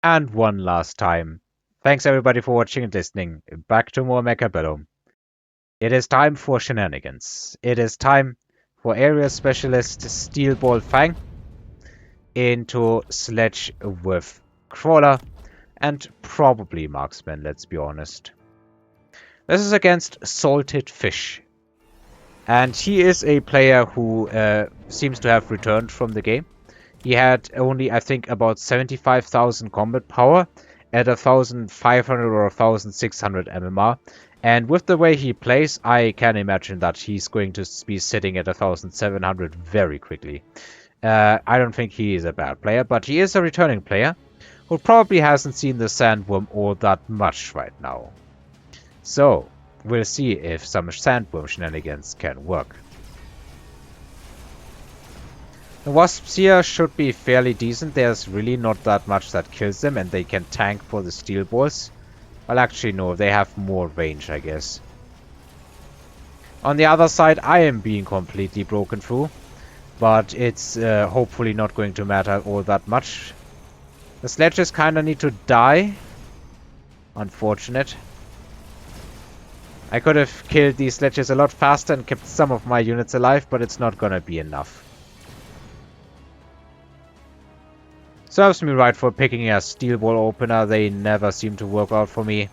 And one last time. Thanks everybody for watching and listening. Back to more Mechabellum. It is time for shenanigans. It is time for area specialist Steelball Fang into Sledge with Crawler and probably Marksman, let's be honest. This is against Salted Fish. And he is a player who seems to have returned from the game. He had only, I think, about 75,000 combat power at 1,500 or 1,600 MMR. And with the way he plays, I can imagine that he's going to be sitting at 1,700 very quickly. I don't think he is a bad player, but he is a returning player who probably hasn't seen the Sandworm all that much right now. So, we'll see if some Sandworm shenanigans can work. The Wasps here should be fairly decent. There's really not that much that kills them, and they can tank for the steel balls. Well, actually, no, they have more range, I guess. On the other side, I am being completely broken through, but it's hopefully not going to matter all that much. The sledges kind of need to die. Unfortunate. I could have killed these sledges a lot faster and kept some of my units alive, but it's not gonna be enough. Serves me right for picking a steel ball opener. They never seem to work out for me,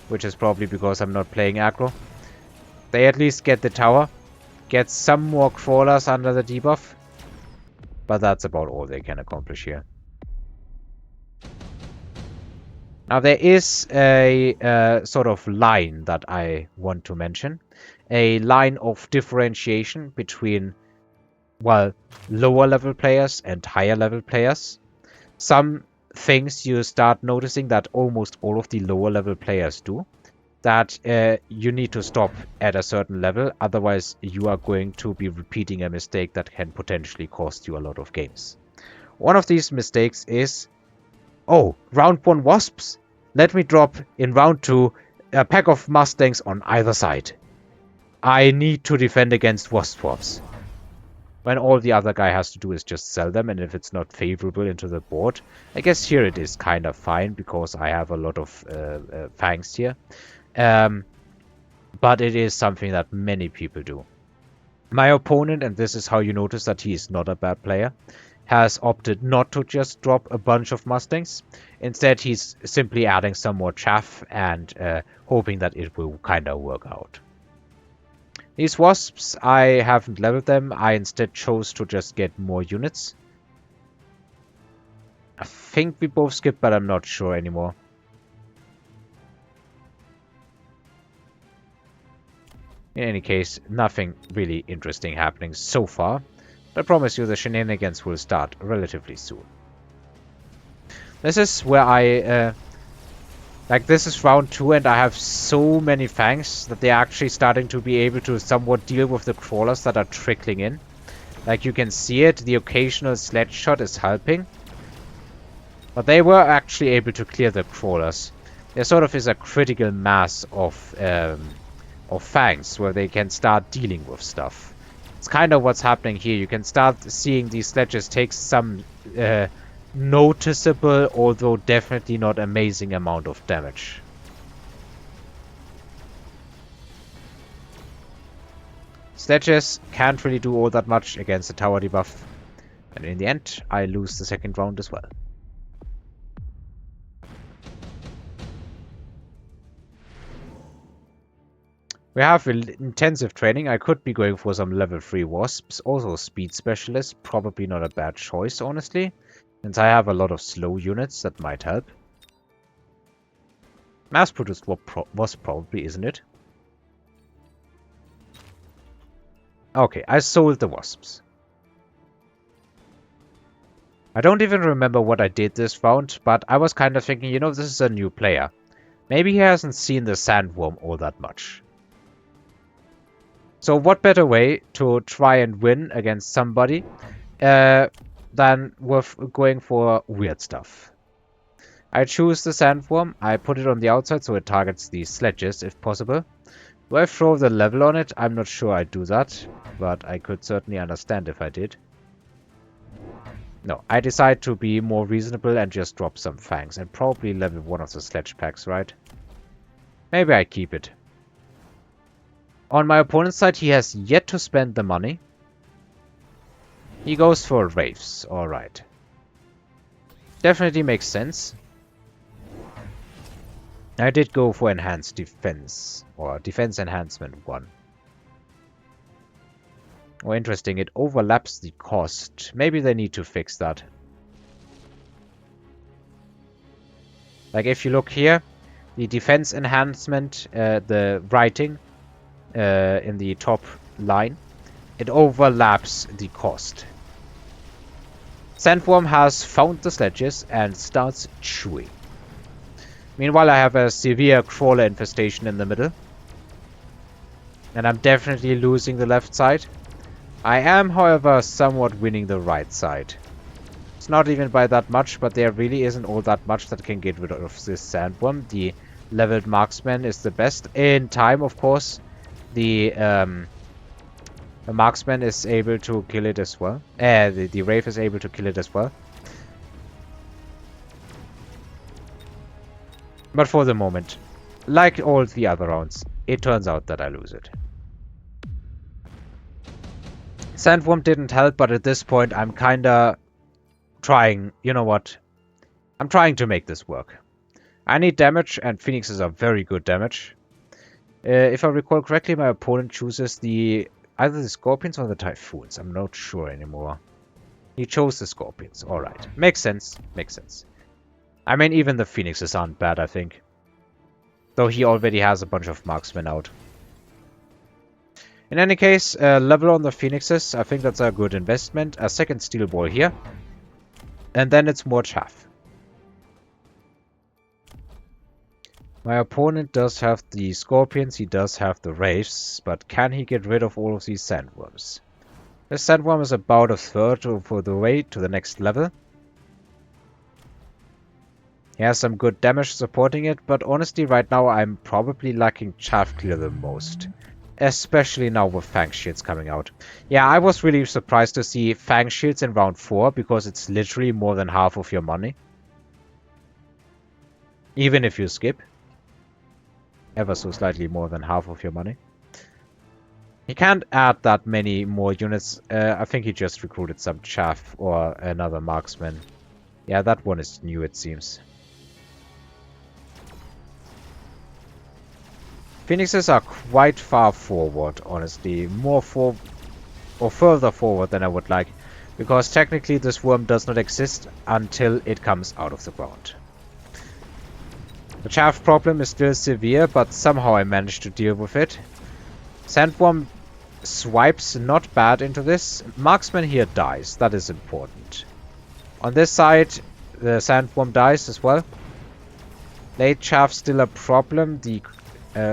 which is probably because I'm not playing aggro. They at least get the tower, get some more crawlers under the debuff, but that's about all they can accomplish here. Now there is a sort of line that I want to mention. A line of differentiation between, well, lower level players and higher level players. Some things you start noticing that almost all of the lower level players do. That you need to stop at a certain level, otherwise you are going to be repeating a mistake that can potentially cost you a lot of games. One of these mistakes is, oh, round 1 Wasps? Let me drop in round 2 a pack of Mustangs on either side. I need to defend against Wasp swaps. When all the other guy has to do is just sell them, and if it's not favorable into the board, I guess here it is kind of fine because I have a lot of fangs here. But it is something that many people do. My opponent, and this is how you notice that he is not a bad player, has opted not to just drop a bunch of Mustangs. Instead, he's simply adding some more chaff and hoping that it will kind of work out. These Wasps, I haven't leveled them. I instead chose to just get more units. I think we both skipped, but I'm not sure anymore. In any case, nothing really interesting happening so far. But I promise you the shenanigans will start relatively soon. This is where I... this is round 2 and I have so many fangs that they're actually starting to be able to somewhat deal with the crawlers that are trickling in. Like you can see it, the occasional sledge shot is helping. But they were actually able to clear the crawlers. There sort of is a critical mass of fangs where they can start dealing with stuff. It's kind of what's happening here. You can start seeing these sledges take some noticeable, although definitely not amazing amount of damage. Sledges can't really do all that much against the tower debuff. And in the end, I lose the second round as well. We have intensive training. I could be going for some level 3 Wasps. Also speed specialist. Probably not a bad choice, honestly. Since I have a lot of slow units, that might help. Mass-produced Wasp probably, isn't it? Okay, I sold the Wasps. I don't even remember what I did this round, but I was kind of thinking, you know, this is a new player. Maybe he hasn't seen the Sandworm all that much. So what better way to try and win against somebody than with going for weird stuff. I choose the Sandworm, I put it on the outside so it targets the sledges if possible. Do I throw the level on it? I'm not sure I'd do that, but I could certainly understand if I did. No, I decide to be more reasonable and just drop some fangs and probably level one of the sledge packs, right? Maybe I keep it. On my opponent's side, he has yet to spend the money. He goes for Wraiths, alright. Definitely makes sense. I did go for Enhanced Defense, or Defense Enhancement 1. Oh, interesting, it overlaps the cost. Maybe they need to fix that. Like, if you look here, the Defense Enhancement, the writing in the top line, it overlaps the cost. Sandworm has found the sledges and starts chewing. Meanwhile, I have a severe crawler infestation in the middle. And I'm definitely losing the left side. I am, however, somewhat winning the right side. It's not even by that much, but there really isn't all that much that can get rid of this sandworm. The leveled marksman is the best. In time, of course, the marksman is able to kill it as well. The Wraith is able to kill it as well. But for the moment, like all the other rounds, it turns out that I lose it. Sandworm didn't help, but at this point I'm kinda trying, you know what? I'm trying to make this work. I need damage, and Phoenixes are very good damage. If I recall correctly, my opponent chooses either the Scorpions or the Typhoons. I'm not sure anymore. He chose the Scorpions. Alright. Makes sense. Makes sense. I mean, even the Phoenixes aren't bad, I think. Though he already has a bunch of marksmen out. In any case, level on the Phoenixes. I think that's a good investment. A second steel ball here. And then it's more chaff. My opponent does have the Scorpions, he does have the Wraiths, but can he get rid of all of these Sandworms? This Sandworm is about a third of the way to the next level. He has some good damage supporting it, but honestly right now I'm probably lacking chaff clear the most. Especially now with Fang Shields coming out. Yeah, I was really surprised to see Fang Shields in round 4, because it's literally more than half of your money. Even if you skip. Ever so slightly more than half of your money. He can't add that many more units. I think he just recruited some chaff or another marksman. Yeah, that one is new, it seems. Phoenixes are quite far forward, honestly. Further forward than I would like. Because technically this worm does not exist until it comes out of the ground. The chaff problem is still severe, but somehow I managed to deal with it. Sandworm swipes not bad into this. Marksman here dies, that is important. On this side, the Sandworm dies as well. Late chaff still a problem. The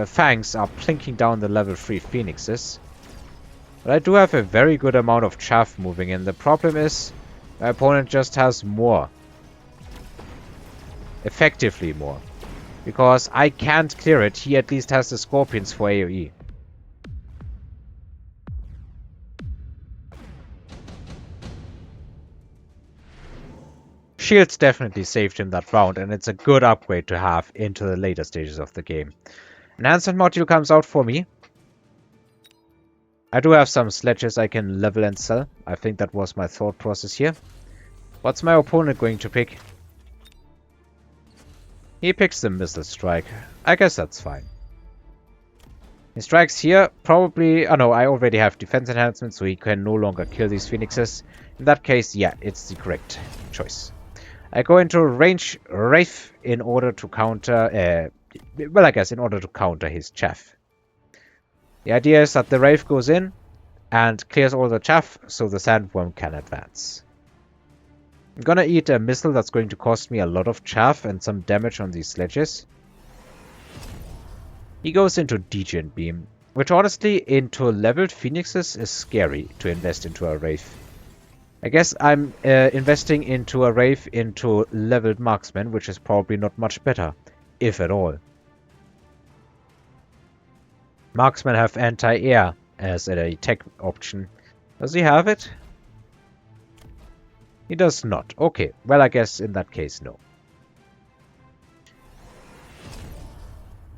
fangs are plinking down the level 3 Phoenixes. But I do have a very good amount of chaff moving in. The problem is, my opponent just has more. Effectively more. Because I can't clear it, he at least has the Scorpions for AoE. Shields definitely saved him that round, and it's a good upgrade to have into the later stages of the game. Enhancement module comes out for me. I do have some sledges I can level and sell. I think that was my thought process here. What's my opponent going to pick? He picks the Missile Strike. I guess that's fine. He strikes here, probably... Oh no, I already have defense enhancement, so he can no longer kill these Phoenixes. In that case, yeah, it's the correct choice. I go into range Wraith in order to counter... well, I guess in order to counter his chaff. The idea is that the Wraith goes in and clears all the chaff, so the Sandworm can advance. I'm gonna eat a missile that's going to cost me a lot of chaff and some damage on these sledges. He goes into Degen Beam, which honestly, into leveled Phoenixes is scary to invest into a Wraith. I guess I'm investing into a Wraith into leveled Marksman, which is probably not much better, if at all. Marksmen have anti-air as a tech option. Does he have it? He does not. Okay, well, I guess in that case, no.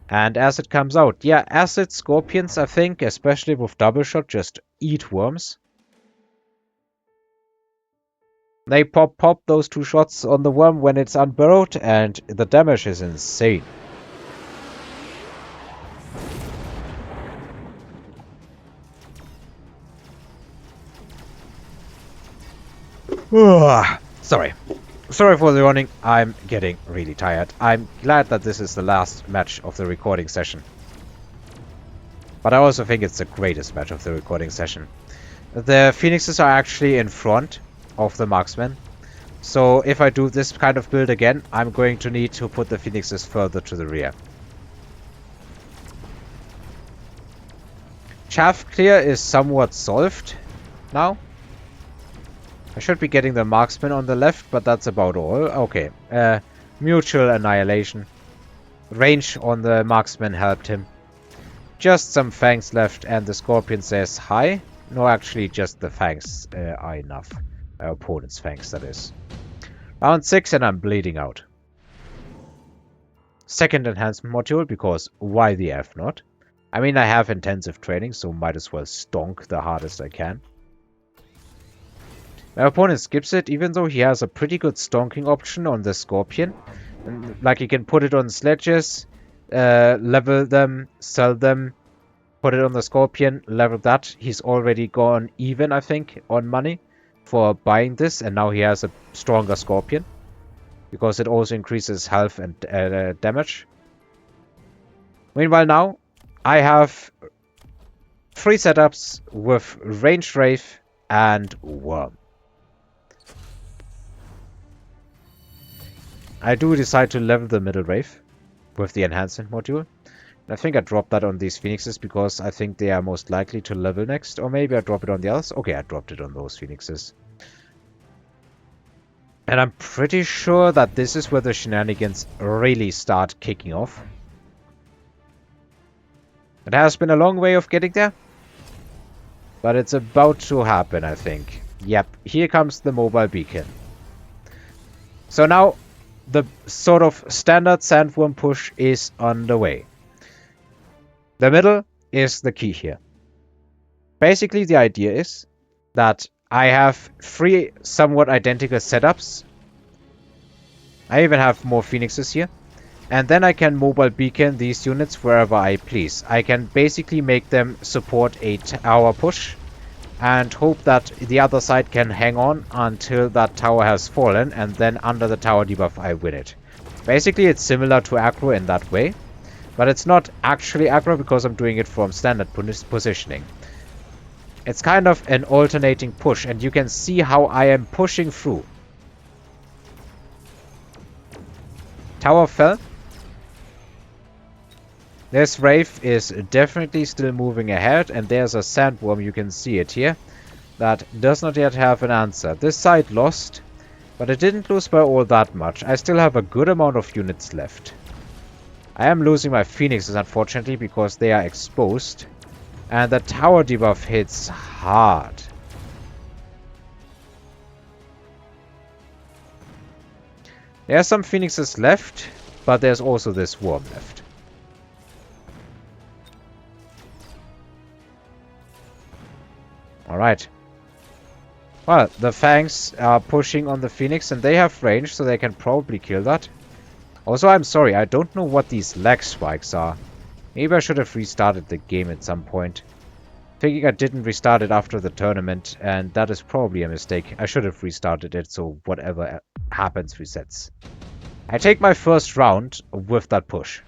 And as it comes out, yeah, acid scorpions, I think, especially with double shot, just eat worms. They pop those 2 shots on the worm when it's unburrowed, and the damage is insane. Sorry. Sorry for the running. I'm getting really tired. I'm glad that this is the last match of the recording session. But I also think it's the greatest match of the recording session. The Phoenixes are actually in front of the marksmen. So if I do this kind of build again, I'm going to need to put the Phoenixes further to the rear. Chaff clear is somewhat solved now. I should be getting the marksman on the left, but that's about all. Okay. Mutual annihilation. Range on the marksman helped him. Just some fangs left, and the scorpion says hi. No, actually, just the fangs are enough. My opponent's fangs, that is. Round 6, and I'm bleeding out. Second enhancement module, because why the F not? I mean, I have intensive training, so might as well stonk the hardest I can. My opponent skips it, even though he has a pretty good stonking option on the Scorpion. And, like, he can put it on sledges, level them, sell them, put it on the Scorpion, level that. He's already gone even, I think, on money for buying this, and now he has a stronger Scorpion. Because it also increases health and damage. Meanwhile now, I have 3 setups with Ranged Wraith and Worm. I do decide to level the middle Wraith with the enhancement module. I think I dropped that on these Phoenixes because I think they are most likely to level next. Or maybe I drop it on the others. Okay, I dropped it on those Phoenixes. And I'm pretty sure that this is where the shenanigans really start kicking off. It has been a long way of getting there. But it's about to happen, I think. Yep, here comes the mobile beacon. So now, the sort of standard sandworm push is underway. The middle is the key here. Basically, the idea is that I have 3 somewhat identical setups. I even have more Phoenixes here. And then I can mobile beacon these units wherever I please. I can basically make them support a tower push and hope that the other side can hang on until that tower has fallen, and then under the tower debuff I win it. Basically it's similar to aggro in that way, but it's not actually aggro because I'm doing it from standard positioning. It's kind of an alternating push, and you can see how I am pushing through. Tower fell. This Wraith is definitely still moving ahead, and there's a sandworm, you can see it here, that does not yet have an answer. This side lost, but it didn't lose by all that much. I still have a good amount of units left. I am losing my Phoenixes, unfortunately, because they are exposed, and the tower debuff hits hard. There are some Phoenixes left, but there's also this worm left. Alright. Well, the Fangs are pushing on the Phoenix, and they have range, so they can probably kill that. Also, I'm sorry, I don't know what these lag spikes are. Maybe I should have restarted the game at some point. Thinking I didn't restart it after the tournament, and that is probably a mistake. I should have restarted it, so whatever happens resets. I take my first round with that push.